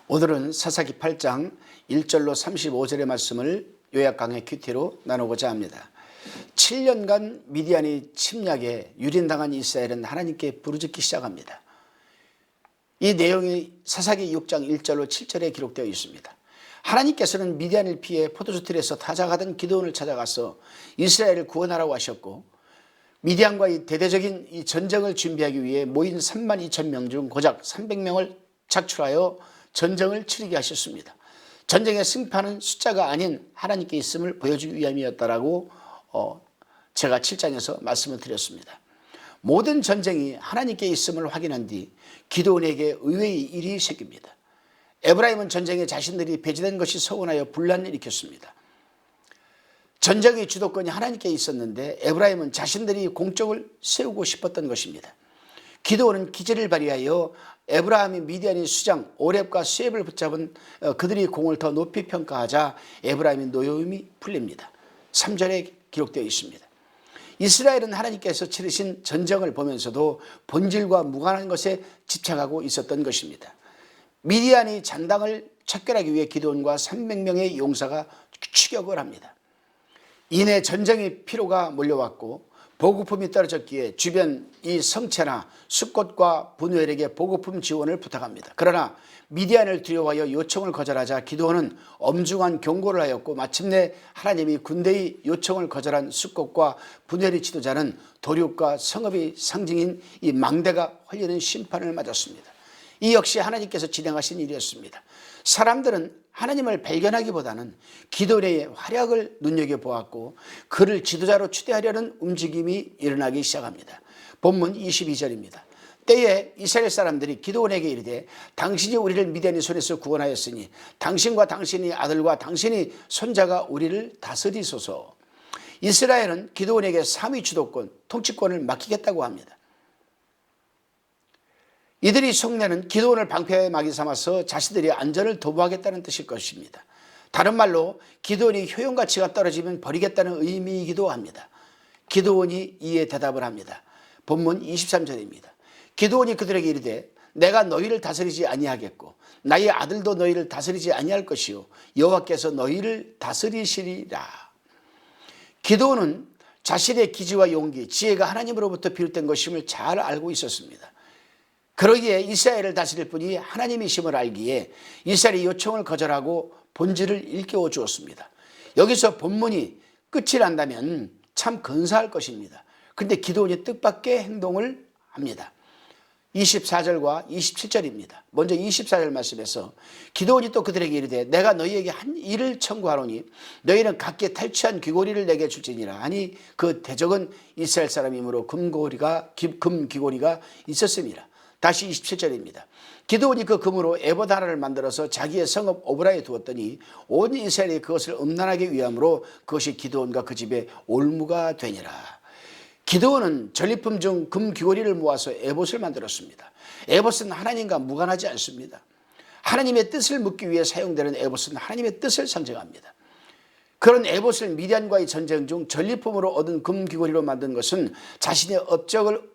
오늘은 사사기 8장 1절로 35절의 말씀을 요약 강의 큐티로 나누고자 합니다. 7년간 미디안이 침략에 유린당한 이스라엘은 하나님께 부르짖기 시작합니다. 이 내용이 사사기 6장 1절로 7절에 기록되어 있습니다. 하나님께서는 미디안을 피해 포도주틀에서 타작하던 기드온을 찾아가서 이스라엘을 구원하라고 하셨고, 미디안과의 대대적인 이 전쟁을 준비하기 위해 모인 3만 2천 명 중 고작 300명을 착출하여 전쟁을 치르게 하셨습니다. 전쟁의 승패는 숫자가 아닌 하나님께 있음을 보여주기 위함이었다라고 제가 7장에서 말씀을 드렸습니다. 모든 전쟁이 하나님께 있음을 확인한 뒤 기드온에게 의외의 일이 생깁니다. 에브라임은 전쟁에 자신들이 배제된 것이 서운하여 분란을 일으켰습니다. 전쟁의 주도권이 하나님께 있었는데 에브라임은 자신들이 공적을 세우고 싶었던 것입니다. 기드온은 기절을 발휘하여 에브라임이 미디안의 수장 오렙과 수앱을 붙잡은 그들이 공을 더 높이 평가하자 에브라임의 노여움이 풀립니다. 3절에 기록되어 있습니다. 이스라엘은 하나님께서 치르신 전쟁을 보면서도 본질과 무관한 것에 집착하고 있었던 것입니다. 미디안이 잔당을 척결하기 위해 기드온과 300명의 용사가 추격을 합니다. 이내 전쟁의 피로가 몰려왔고 보급품이 떨어졌기에 주변 이 성체나 숫곳과 분우엘에게 보급품 지원을 부탁합니다. 그러나 미디안을 두려워하여 요청을 거절하자 기드온은 엄중한 경고를 하였고, 마침내 하나님이 군대의 요청을 거절한 숫곳과 분우엘의 지도자는 도륙과 성읍의 상징인 이 망대가 헐리는 심판을 맞았습니다. 이 역시 하나님께서 진행하신 일이었습니다. 사람들은 하나님을 발견하기보다는 기드온의 활약을 눈여겨보았고 그를 지도자로 추대하려는 움직임이 일어나기 시작합니다. 본문 22절입니다. 때에 이스라엘 사람들이 기드온에게 이르되 당신이 우리를 미디안의 손에서 구원하였으니 당신과 당신의 아들과 당신의 손자가 우리를 다스리소서. 이스라엘은 기드온에게 3위 주도권, 통치권을 맡기겠다고 합니다. 이들이 속내는 기드온을 방패의 막이 삼아서 자신들의 안전을 도모하겠다는 뜻일 것입니다. 다른 말로 기드온이 효용가치가 떨어지면 버리겠다는 의미이기도 합니다. 기드온이 이에 대답을 합니다. 본문 23절입니다. 기드온이 그들에게 이르되 내가 너희를 다스리지 아니하겠고 나의 아들도 너희를 다스리지 아니할 것이요 여호와께서 너희를 다스리시리라. 기드온은 자신의 기지와 용기, 지혜가 하나님으로부터 비롯된 것임을 잘 알고 있었습니다. 그러기에 이스라엘을 다스릴 분이 하나님이심을 알기에 이스라엘의 요청을 거절하고 본질을 일깨워 주었습니다. 여기서 본문이 끝이 난다면 참 근사할 것입니다. 그런데 기드온이 뜻밖의 행동을 합니다. 24절과 27절입니다. 먼저 24절 말씀에서 기드온이 또 그들에게 이르되 내가 너희에게 한 일을 청구하노니 너희는 각기 탈취한 귀고리를 내게 줄지니라. 아니 그 대적은 이스라엘 사람이므로 금 귀고리가 있었음이라. 다시 27절입니다. 기드온이 그 금으로 에봇 하나를 만들어서 자기의 성읍 오브라에 두었더니 온 이스라엘이 그것을 음란하게 위함으로 그것이 기드온과 그 집의 올무가 되니라. 기드온은 전리품 중 금 귀고리를 모아서 에봇을 만들었습니다. 에봇은 하나님과 무관하지 않습니다. 하나님의 뜻을 묻기 위해 사용되는 에봇은 하나님의 뜻을 상징합니다. 그런 에봇을 미디안과의 전쟁 중 전리품으로 얻은 금 귀고리로 만든 것은 자신의 업적을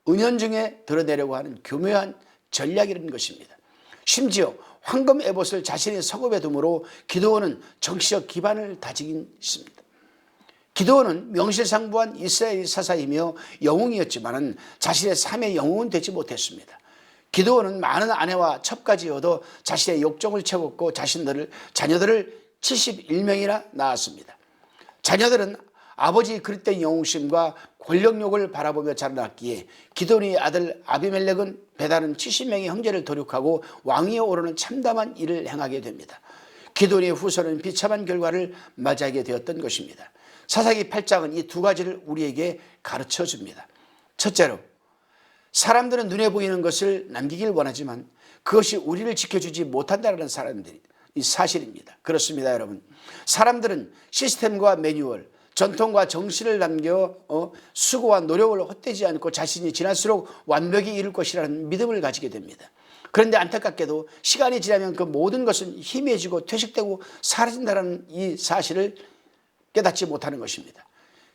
은연중에 드러내려고 하는 교묘한 전략이라는 것입니다. 심지어 황금 에봇을 자신의 성읍에 두므로 기드온은 정치적 기반을 다지긴 있습니다. 기드온은 명실상부한 이스라엘 사사이며 영웅이었지만 자신의 삶의 영웅은 되지 못했습니다. 기드온은 많은 아내와 첩까지 얻어 자신의 욕정을 채웠고 자녀들을 71명이나 낳았습니다. 자녀들은 아버지의 그릇된 영웅심과 권력욕을 바라보며 자라났기에 기드온의 아들 아비멜렉은 배다른 70명의 형제를 도륙하고 왕위에 오르는 참담한 일을 행하게 됩니다. 기드온의 후손은 비참한 결과를 맞이하게 되었던 것입니다. 사사기 8장은 이 두 가지를 우리에게 가르쳐 줍니다. 첫째로, 사람들은 눈에 보이는 것을 남기길 원하지만 그것이 우리를 지켜주지 못한다는 이 사실입니다. 그렇습니다, 여러분. 사람들은 시스템과 매뉴얼, 전통과 정신을 남겨 수고와 노력을 헛되지 않고 자신이 지날수록 완벽히 이룰 것이라는 믿음을 가지게 됩니다. 그런데 안타깝게도 시간이 지나면 그 모든 것은 희미해지고 퇴색되고 사라진다는 이 사실을 깨닫지 못하는 것입니다.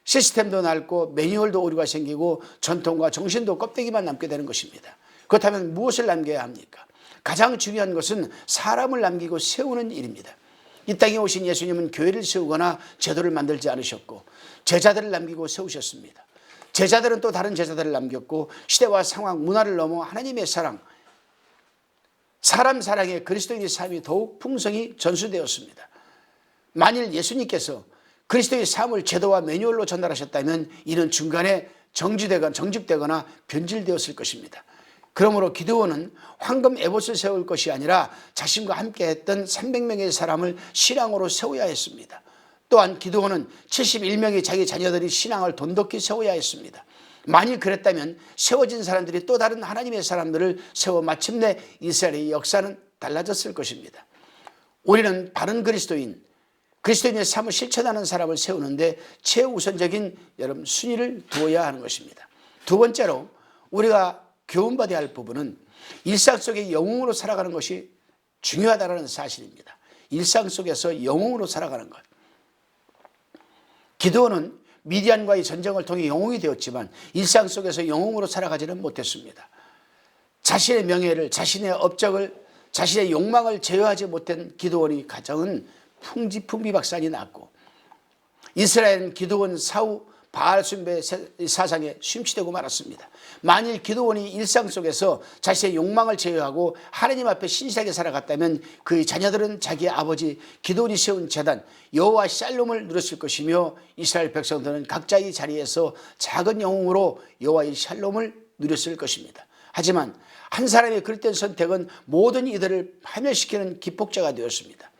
시스템도 낡고 매뉴얼도 오류가 생기고 전통과 정신도 껍데기만 남게 되는 것입니다. 그렇다면 무엇을 남겨야 합니까? 가장 중요한 것은 사람을 남기고 세우는 일입니다. 이 땅에 오신 예수님은 교회를 세우거나 제도를 만들지 않으셨고 제자들을 남기고 세우셨습니다. 제자들은 또 다른 제자들을 남겼고 시대와 상황, 문화를 넘어 하나님의 사랑, 사람 사랑의 그리스도인의 삶이 더욱 풍성히 전수되었습니다. 만일 예수님께서 그리스도의 삶을 제도와 매뉴얼로 전달하셨다면 이는 중간에 정직되거나 변질되었을 것입니다. 그러므로 기드온은 황금 에봇을 세울 것이 아니라 자신과 함께 했던 300명의 사람을 신앙으로 세워야 했습니다. 또한 기드온은 71명의 자기 자녀들이 신앙을 돈독히 세워야 했습니다. 만일 그랬다면 세워진 사람들이 또 다른 하나님의 사람들을 세워 마침내 이스라엘의 역사는 달라졌을 것입니다. 우리는 바른 그리스도인의 삶을 실천하는 사람을 세우는데 최우선적인 순위를 두어야 하는 것입니다. 두 번째로 우리가 교훈받아야 할 부분은 일상 속에 영웅으로 살아가는 것이 중요하다는 사실입니다. 일상 속에서 영웅으로 살아가는 것. 기드온은 미디안과의 전쟁을 통해 영웅이 되었지만 일상 속에서 영웅으로 살아가지는 못했습니다. 자신의 명예를, 자신의 업적을, 자신의 욕망을 제어하지 못한 기드온의 가정은 풍비박산이 났고 이스라엘은 기드온 사후 바알 숭배 사상에 심취되고 말았습니다. 만일 기드온이 일상 속에서 자신의 욕망을 제어하고 하나님 앞에 신실하게 살아갔다면 그의 자녀들은 자기의 아버지 기드온이 세운 제단 여호와 샬롬을 누렸을 것이며 이스라엘 백성들은 각자의 자리에서 작은 영웅으로 여호와의 샬롬을 누렸을 것입니다. 하지만 한 사람의 그릇된 선택은 모든 이들을 파멸시키는 기폭제가 되었습니다.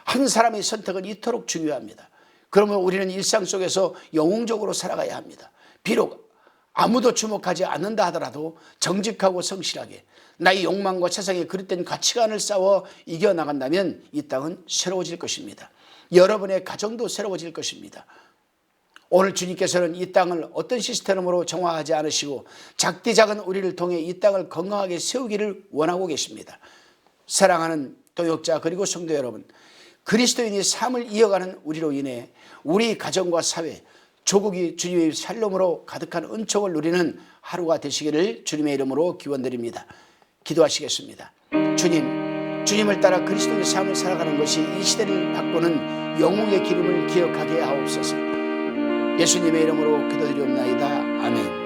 한 사람의 선택은 이토록 중요합니다. 그러면 우리는 일상 속에서 영웅적으로 살아가야 합니다. 비록 아무도 주목하지 않는다 하더라도 정직하고 성실하게 나의 욕망과 세상의 그릇된 가치관을 싸워 이겨나간다면 이 땅은 새로워질 것입니다. 여러분의 가정도 새로워질 것입니다. 오늘 주님께서는 이 땅을 어떤 시스템으로 정화하지 않으시고 작디 작은 우리를 통해 이 땅을 건강하게 세우기를 원하고 계십니다. 사랑하는 동역자 그리고 성도 여러분, 그리스도인이 삶을 이어가는 우리로 인해 우리 가정과 사회, 조국이 주님의 샬롬으로 가득한 은총을 누리는 하루가 되시기를 주님의 이름으로 기원드립니다. 기도하시겠습니다. 주님을 따라 그리스도의 삶을 살아가는 것이 이 시대를 바꾸는 영웅의 기름을 기억하게 하옵소서. 예수님의 이름으로 기도드리옵나이다. 아멘.